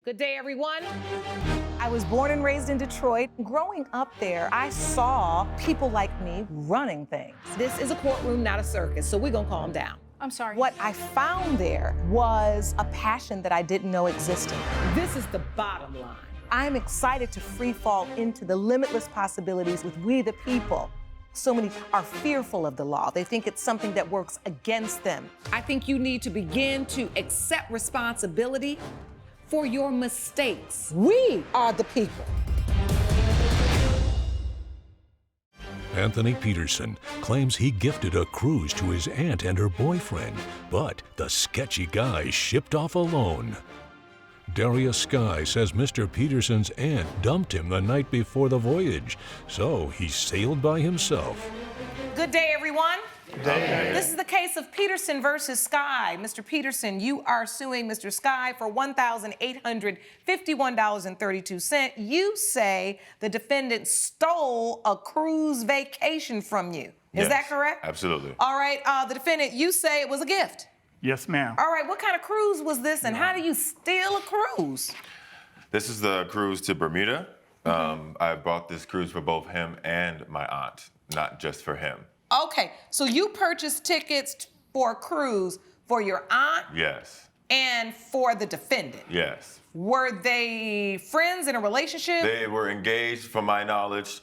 Good day, everyone. I was born and raised in Detroit. Growing up there, I saw people like me running things. This is a courtroom, not a circus, so we're gonna calm down. I'm sorry. What I found there was a passion that I didn't know existed. This is the bottom line. I'm excited to free fall into the limitless possibilities with we the people. So many are fearful of the law. They think it's something that works against them. I think you need to begin to accept responsibility for your mistakes. We are the people. Anthony Peterson claims he gifted a cruise to his aunt and her boyfriend, but the sketchy guy shipped off alone. Daria Sky says Mr. Peterson's aunt dumped him the night before the voyage, so he sailed by himself. Good day, everyone. Good day. This is the case of Peterson versus Sky. Mr. Peterson, you are suing Mr. Sky for $1,851.32. You say the defendant stole a cruise vacation from you. Is that correct? Absolutely. All right, the defendant, you say it was a gift. Yes, ma'am. All right, what kind of cruise was this, and how do you steal a cruise? This is the cruise to Bermuda. I bought this cruise for both him and my aunt, not just for him. Okay, so you purchased tickets for a cruise for your aunt Yes. and for the defendant. Yes. Were they friends in a relationship? They were engaged, from my knowledge,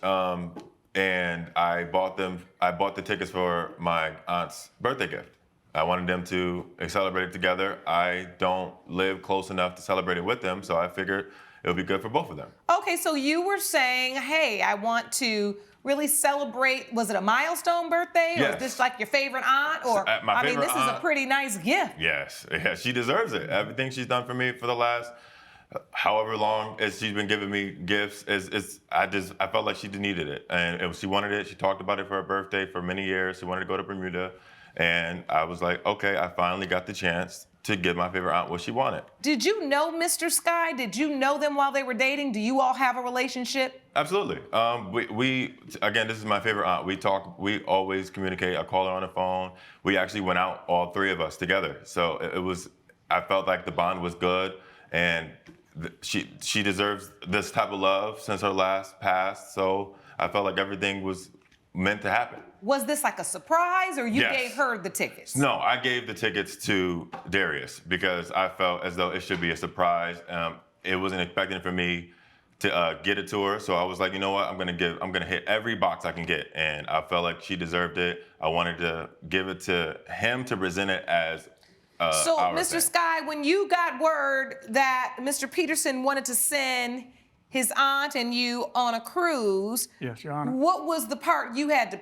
and I bought the tickets for my aunt's birthday gift. I wanted them to celebrate it together. I don't live close enough to celebrate it with them, so I figured it would be good for both of them. Okay, so you were saying, hey, I want to really celebrate, was it a milestone birthday? Or Yes. is this like your favorite aunt? Or, My favorite this is a aunt. pretty nice gift. Yes, she deserves it. Everything she's done for me for the last however long as she's been giving me gifts, I felt like she needed it. And she wanted it. She talked about it for her birthday for many years. She wanted to go to Bermuda. And I was like, okay, I finally got the chance to give my favorite aunt what she wanted. Did you know Mr. Sky? Did you know them while they were dating? Do you all have a relationship? Absolutely. We again, this is my favorite aunt. We talk, we always communicate. I call her on the phone. We actually went out, all three of us together. So I felt like the bond was good, and she deserves this type of love since her last pass. So I felt like everything was meant to happen. Was this like a surprise, or you Yes. gave her the tickets? No, I gave the tickets to Darius because I felt as though it should be a surprise. It wasn't expecting for me to get it to her, so I was like, you know what, I'm gonna hit every box I can get, and I felt like she deserved it. I wanted to give it to him to present it as So, our Mr. thing. Sky, when you got word that Mr. Peterson wanted to send his aunt and you on a cruise, Yes, Your Honor. what was the part you had to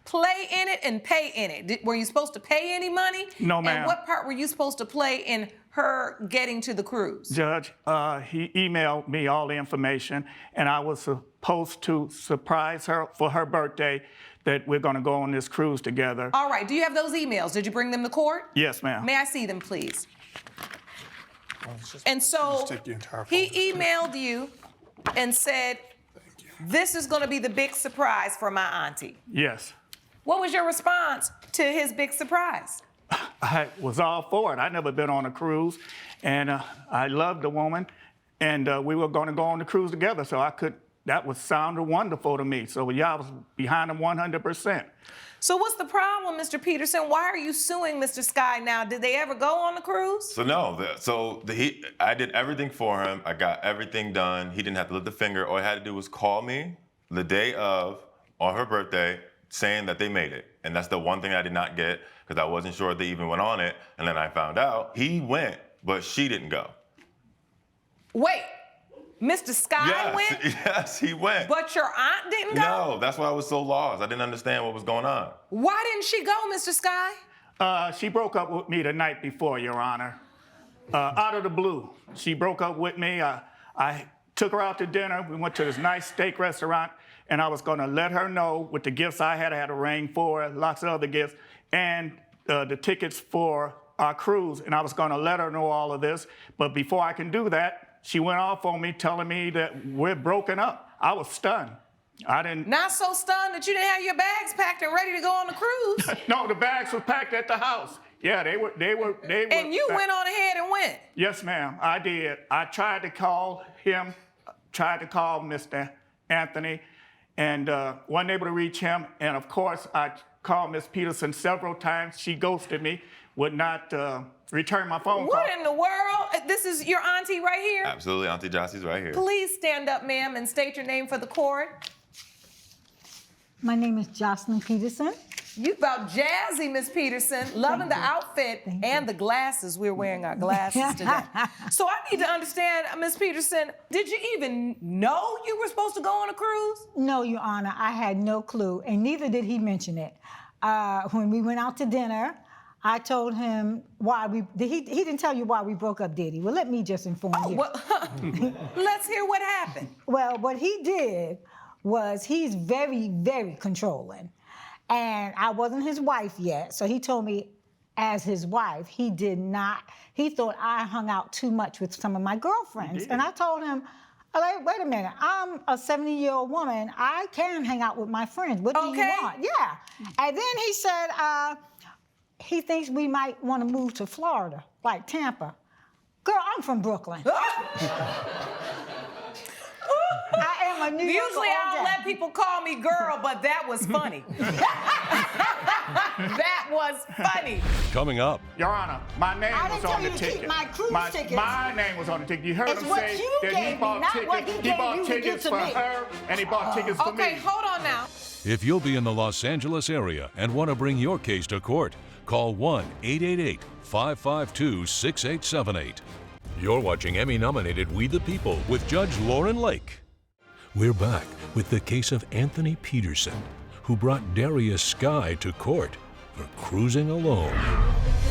play in it and pay in it? Were you supposed to pay any money? No, ma'am. And what part were you supposed to play in her getting to the cruise? Judge, he emailed me all the information, and I was supposed to surprise her for her birthday that we're going to go on this cruise together. All right, do you have those emails? Did you bring them to court? Yes, ma'am. May I see them, please? And so take the entire he folder. emailed you and said, this is going to be the big surprise for my auntie. Yes. What was your response to his big surprise? I was all for it. I'd never been on a cruise, and I loved the woman, and we were going to go on the cruise together, so that sounded wonderful to me. So, yeah, I was behind him 100%. So what's the problem, Mr. Peterson? Why are you suing Mr. Sky now? Did they ever go on the cruise? So no, I did everything for him. I got everything done. He didn't have to lift a finger. All he had to do was call me the day of, on her birthday, saying that they made it. And that's the one thing I did not get, because I wasn't sure if they even went on it. And then I found out he went, but she didn't go. Wait, Mr. Sky went? Yes, he went. But your aunt didn't go? No, that's why I was so lost. I didn't understand what was going on. Why didn't she go, Mr. Sky? She broke up with me the night before, Your Honor. Out of the blue. She broke up with me. I took her out to dinner. We went to this nice steak restaurant, and I was going to let her know with the gifts I had a ring for, lots of other gifts, and the tickets for our cruise. And I was going to let her know all of this. But before I can do that, she went off on me, telling me that we're broken up. I was stunned. I didn't. Not so stunned that you didn't have your bags packed and ready to go on the cruise. No, the bags were packed at the house. Yeah, they were. And you went on ahead and went. Yes, ma'am, I did. I tried to call him, tried to call Mr. Anthony, and wasn't able to reach him. And of course, I called Miss Peterson several times. She ghosted me, would not return my phone call. What in the world? This is your auntie right here? Absolutely, Auntie Jossie's right here. Please stand up, ma'am, and state your name for the court. My name is Jocelyn Peterson. You about jazzy, Miss Peterson. Loving the outfit and the glasses. We're wearing our glasses today. So I need to understand, Miss Peterson, did you even know you were supposed to go on a cruise? No, Your Honor, I had no clue, and neither did he mention it. When we went out to dinner, I told him why he didn't tell you why we broke up, did he? Well, let me just inform you. Well, let's hear what happened. Well, what he did was he's very, very controlling. And I wasn't his wife yet, so he told me as his wife, he thought I hung out too much with some of my girlfriends. And I told him, like, wait a minute, I'm a 70-year-old woman. I can hang out with my friends. What do you want? Yeah. And then he said he thinks we might want to move to Florida, like Tampa. Girl, I'm from Brooklyn. I am a New Yorker. Usually I don't let people call me girl, but that was funny. That was funny. Coming up. Your Honor, my name I was didn't on tell the you to ticket. keep my cruise tickets. My name was on the ticket. You heard It's him what say you that gave he me, bought not what tickets. he He gave bought you to give tickets to for me. her, and he bought tickets for me. Okay, hold on now. If you'll be in the Los Angeles area and want to bring your case to court, call 1-888-552-6878. You're watching Emmy-nominated We the People with Judge Lauren Lake. We're back with the case of Anthony Peterson, who brought Darius Sky to court for cruising alone.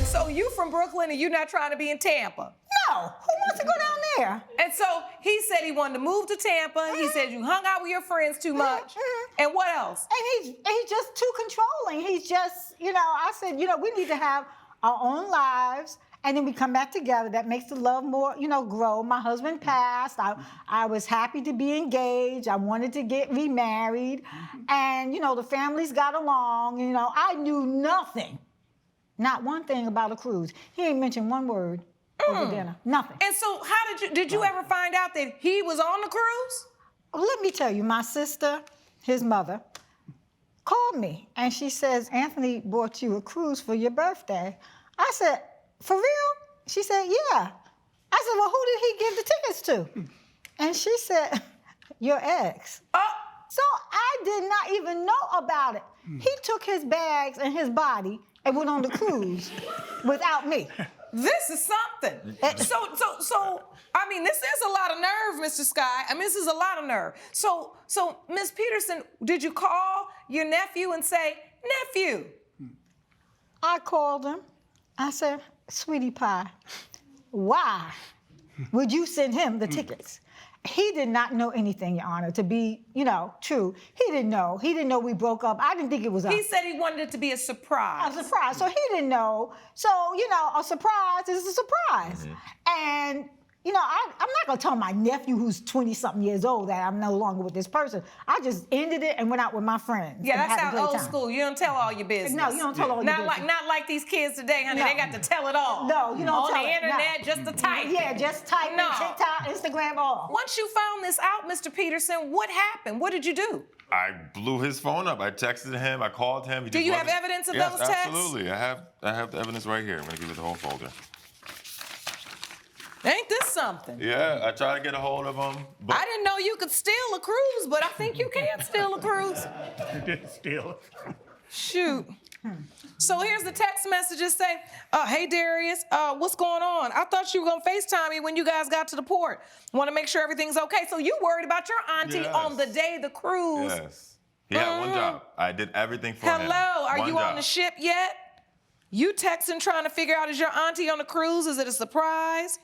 So you from Brooklyn and you not trying to be in Tampa? No, who wants to go down there? And so he said he wanted to move to Tampa. He said you hung out with your friends too much. And what else? And he's just too controlling. He's just, I said, we need to have our own lives, and then we come back together. That makes the love more, grow. My husband passed. I was happy to be engaged. I wanted to get remarried. And, the families got along. I knew nothing, not one thing about a cruise. He ain't mentioned one word over dinner, nothing. And so how did you ever find out that he was on the cruise? Well, let me tell you, my sister, his mother, called me, and she says, Anthony bought you a cruise for your birthday. I said, for real? She said, yeah. I said, well, who did he give the tickets to? And she said, your ex. So I did not even know about it. He took his bags and his body and went on the cruise without me. This is something. So, I mean, this is a lot of nerve, Mr. Sky. I mean, this is a lot of nerve. So, Miss Peterson, did you call your nephew and say, nephew? I called him. I said, sweetie pie, why would you send him the tickets? He did not know anything, Your Honor, to be, true. He didn't know. He didn't know we broke up. I didn't think it was us. He said he wanted it to be a surprise. A surprise. So he didn't know. So, a surprise is a surprise. And, I'm not going to tell my nephew who's 20-something years old that I'm no longer with this person. I just ended it and went out with my friends. Yeah, and that had a sounds great old time. school. You don't tell all your business. No, you don't tell all your business. Not like these kids today, honey. No. They got to tell it all. No, you don't on tell the it. internet, No. just to type. Yeah, just type No. TikTok, Instagram, all. Once you found this out, Mr. Peterson, what happened? What did you do? I blew his phone up. I texted him. I called him. Do you have evidence of yes, those texts? Absolutely. I have the evidence right here. I'm gonna give you the whole folder. Ain't this something? Yeah, I tried to get a hold of him, but I didn't know you could steal a cruise, but I think you can steal a cruise. You didn't steal it. Shoot. So here's the text messages say, hey Darius, what's going on? I thought you were gonna FaceTime me when you guys got to the port. Want to make sure everything's okay. So you worried about your auntie Yes. on the day of the cruise. yes, he had one job. I did everything for him. Hello, are One you job. on the ship yet? You texting trying to figure out, is your auntie on the cruise? Is it a surprise?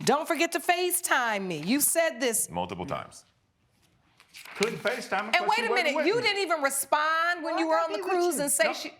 Don't forget to FaceTime me. You said this. Multiple times. Couldn't FaceTime her. And wait a minute, you didn't even respond when Well, you I were thought on the he would cruise you. and say No. she...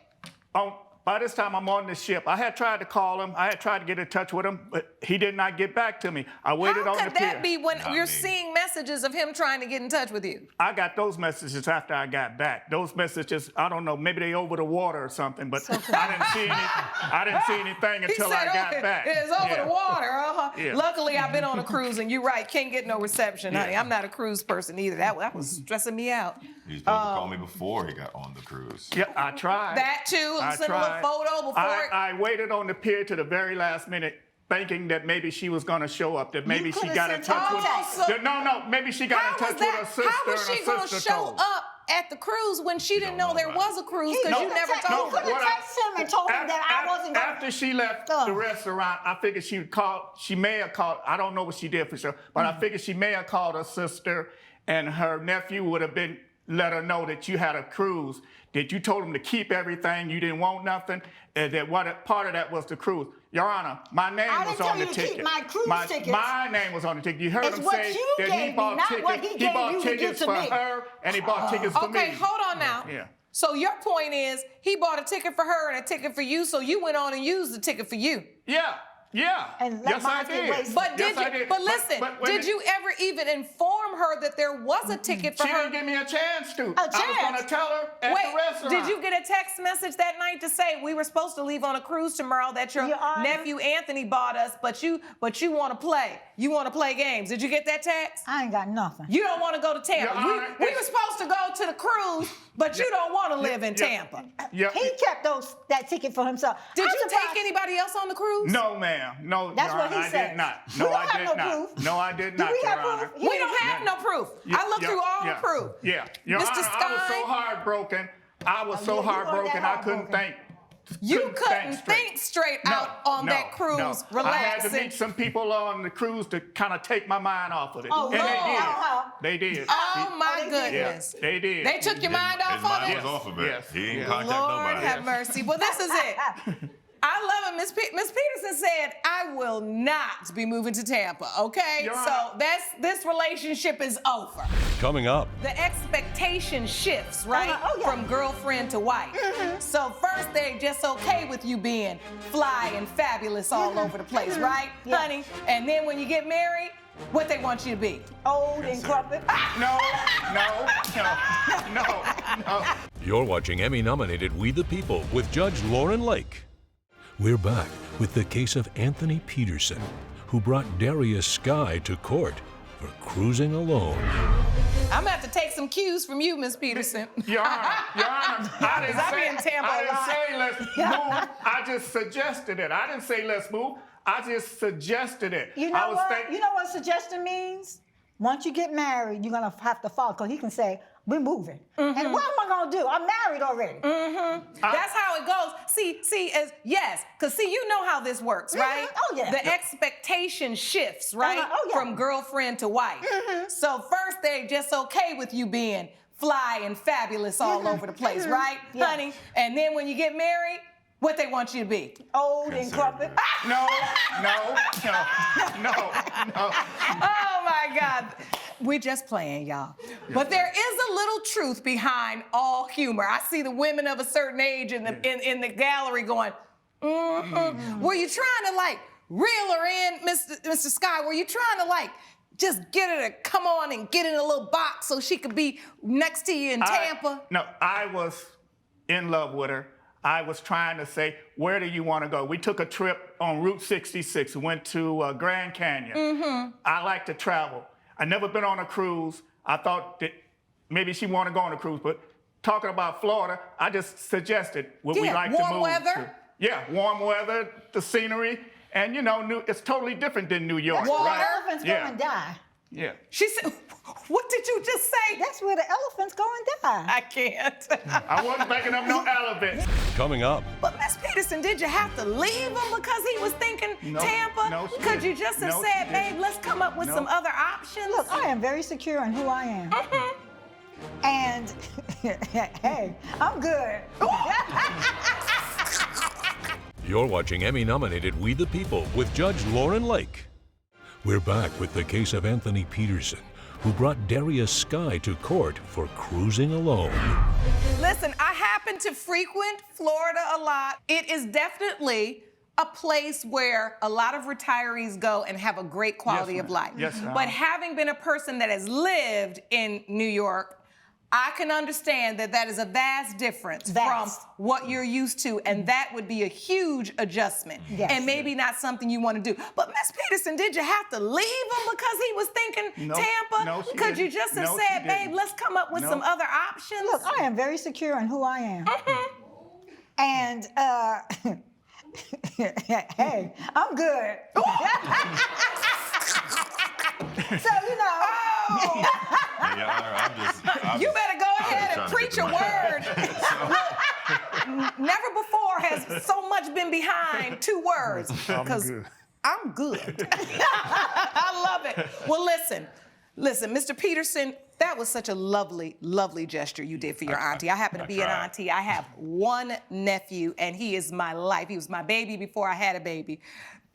By this time, I'm on the ship. I had tried to call him. I had tried to get in touch with him, but he did not get back to me. I waited How on the could pier. that be when Not you're me. seeing messages of him trying to get in touch with you? I got those messages after I got back. Those messages, I don't know, maybe they over the water or something, but I didn't see anything He until said, I got "Oh, back. it's over the water, uh-huh." Yeah. Luckily, I've been on a cruise, and you're right, can't get no reception, honey. I'm not a cruise person either. That was stressing me out. He was supposed to call me before he got on the cruise. Yeah, I tried. That too, I send a little tried. photo before it. I waited on the pier to the very last minute, thinking that maybe she was going to show up, that maybe she could've got in sent touch her with a text. that- No, maybe she got in How touch was with that? her sister, How was and she her gonna sister show told. up at the cruise when she didn't know there was a cruise because you never You told could her? have texted him and told him that I wasn't going After she left Oh. the restaurant, I figured she would call. She may have called. I don't know what she did for sure, but I figured she may have called her sister, and her nephew would have been let her know that you had a cruise. That you told him to keep everything. You didn't want nothing. And that what part of that was the cruise. Your Honor, my name I was didn't tell on you the to keep ticket. my cruise tickets. My name was on the ticket. You heard It's him what say you that gave he me, bought not tickets. what he He gave bought you to give tickets to for me. her, and he bought tickets for me. Okay, hold on now. Yeah. So your point is he bought a ticket for her and a ticket for you, so you went on and used the ticket for you. Yeah. And let Yes, I mine get did. wasted. But Yes, did I you? did. But listen, but wait a did minute. you ever even inform her that there was a ticket for She her? didn't give me a chance to. A I was going chance? to tell her at Wait, the restaurant. did you get a text message that night to say we were supposed to leave on a cruise tomorrow that your Your Honor. nephew Anthony bought us, but you want to play. You want to play games. Did you get that text? I ain't got nothing. You don't want to go to Tampa. Your Honor, We were it's- supposed to go to the cruise, but you don't want to live in Tampa. Yeah. He kept that ticket for himself. Did I'm you surprised- take anybody else on the cruise? No, ma'am. No, That's Your what Honor, he I said. did not. We No, don't I have did no not. proof. No, I did Do not, we Your have Honor. proof? We don't have no proof. I looked through all the proof. Yeah. Your Mr. Honor, I was Sky? so heartbroken. I was yeah, so you weren't heartbroken, that I couldn't heartbroken. think. You couldn't think straight out on that cruise, I had to relaxing. meet some people on the cruise to kind of take my mind off of it. Oh, and Lord. they did. They did. Oh my they did. goodness. Yeah, they did. They took your mind His off mind of was it? off of it. Yes. He didn't Yes. contact Lord nobody. have mercy. Well, this is it. I love it. Miss Peterson said, I will not be moving to Tampa, okay? Your So Honor. this relationship is over. Coming up, The expectation shifts, right? Oh, yeah. From girlfriend to wife. So first they're just okay with you being fly and fabulous all over the place, right, Yeah. honey? And then when you get married, what they want you to be? Old and crumpet. No. you're watching Emmy-nominated We the People with Judge Lauren Lake. We're back with the case of Anthony Peterson, who brought Darius Sky to court for cruising alone. I'm gonna have to take some cues from you, Miss Peterson. Your Honor, I didn't I be in Tampa a lot. say let's move. I just suggested it. I didn't say let's move. I just suggested it. You know I was what? thinking- You know what suggestion means? Once you get married, you're gonna have to follow, because he can say, we're moving. And what am I gonna do? I'm married already. That's how it goes. Because you know how this works, right? Oh, yeah. The expectation shifts, right? Oh, yeah. From girlfriend to wife. So first they're just okay with you being fly and fabulous all over the place, right, Yeah. honey? And then when you get married, what they want you to be? Old and crumpet. No. Oh my God. We're just playing, y'all. But there is a little truth behind all humor. I see the women of a certain age in the gallery going, Were you trying to reel her in, Mr. Sky? Were you trying to just get her to come on and get in a little box so she could be next to you in Tampa? No, I was in love with her. I was trying to say, where do you want to go? We took a trip on Route 66. We went to Grand Canyon. I like to travel. I've never been on a cruise. I thought that maybe she wanted to go on a cruise, but talking about Florida, I just suggested, would we Yeah, like to warm move? weather. Warm weather, the scenery, and it's totally different than New York. That's where right? the elephant's Yeah. going to die. Yeah. She said, what did you just say? That's where the elephant's going to die. I can't. I wasn't backing up no elephant. Coming up, But Miss Peterson, did you have to leave him because he was thinking No, Tampa? no, she Could you didn't. just have No, she said, didn't. babe, let's come up with No. some other options? Look, I am very secure in who I am. And, hey, I'm good. you're watching Emmy-nominated We the People with Judge Lauren Lake. We're back with the case of Anthony Peterson, who brought Darius Sky to court for cruising alone. Listen, listen, I happen to frequent Florida a lot. It is definitely a place where a lot of retirees go and have a great quality of life. Yes, ma'am. But having been a person that has lived in New York, I can understand that that is a vast difference from what you're used to, and that would be a huge adjustment. Yes. And maybe not something you want to do. But Miss Peterson, did you have to leave him because he was thinking No, Tampa? no, she Could you didn't. just have No, said, she babe, didn't. let's come up with No. some other options? Look, I am very secure in who I am. And hey, I'm good. So, you know. You better go ahead and preach a word. Never before has so much been behind 2 words. Because I'm good. I love it. Well, listen, Mr. Peterson, that was such a lovely, lovely gesture you did for your auntie. I happen to be an auntie. I have 1 nephew, and he is my life. He was my baby before I had a baby.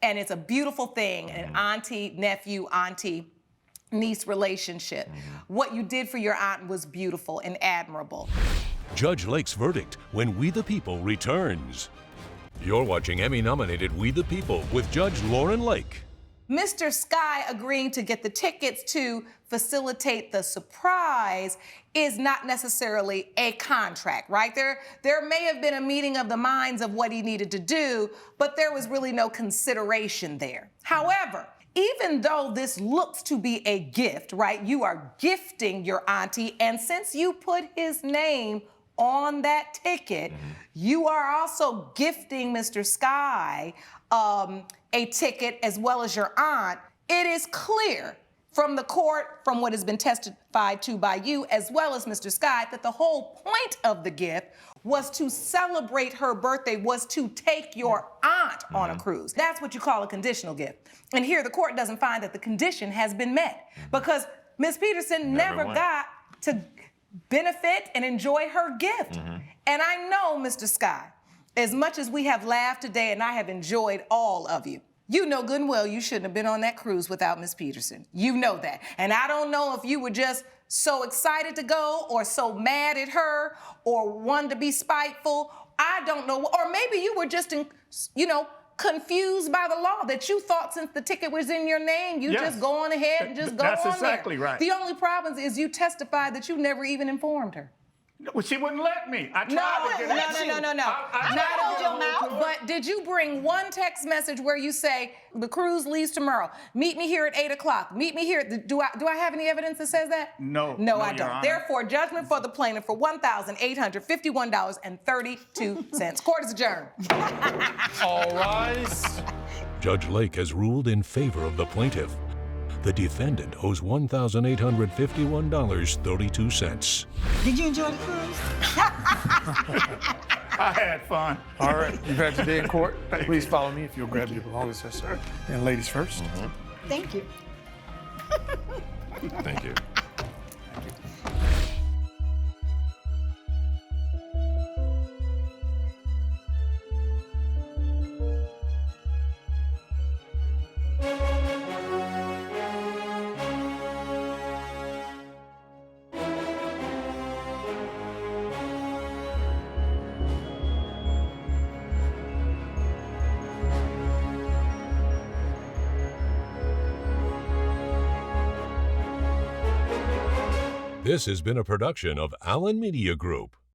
And it's a beautiful thing, an auntie, nephew, auntie, niece relationship. What you did for your aunt was beautiful and admirable. Judge Lake's verdict when We the People returns. You're watching Emmy-nominated We the People with Judge Lauren Lake. Mr. Sky agreeing to get the tickets to facilitate the surprise is not necessarily a contract, right? There may have been a meeting of the minds of what he needed to do, but there was really no consideration there. However, even though this looks to be a gift, right? You are gifting your auntie, and since you put his name on that ticket, you are also gifting Mr. Sky a ticket as well as your aunt. It is clear from the court, from what has been testified to by you, as well as Mr. Sky, that the whole point of the gift was to celebrate her birthday, was to take your aunt on a cruise. That's what you call a conditional gift. And here the court doesn't find that the condition has been met because Ms. Peterson never got to benefit and enjoy her gift. And I know, Mr. Sky, as much as we have laughed today and I have enjoyed all of you, you know good and well you shouldn't have been on that cruise without Miss Peterson. You know that. And I don't know if you were just so excited to go or so mad at her or wanted to be spiteful. I don't know. Or maybe you were just, confused by the law that you thought since the ticket was in your name, you just go on ahead and just go on there. That's exactly right. The only problem is you testified that you never even informed her. Well, she wouldn't let me. I tried to get her. No. Not your mouth. But did you bring one text message where you say the cruise leaves tomorrow? Meet me here at 8 o'clock. Meet me here. Do I have any evidence that says that? No. No, I Your don't. Honor. Therefore, judgment for the plaintiff for $1,851.32. Court is adjourned. All rise. Judge Lake has ruled in favor of the plaintiff. The defendant owes $1,851.32. Did you enjoy the cruise? I had fun. All right, you've had your day in court. Please follow me if you'll grab your belongings, yes, sir. And ladies first. Thank you. Thank you. This has been a production of Allen Media Group.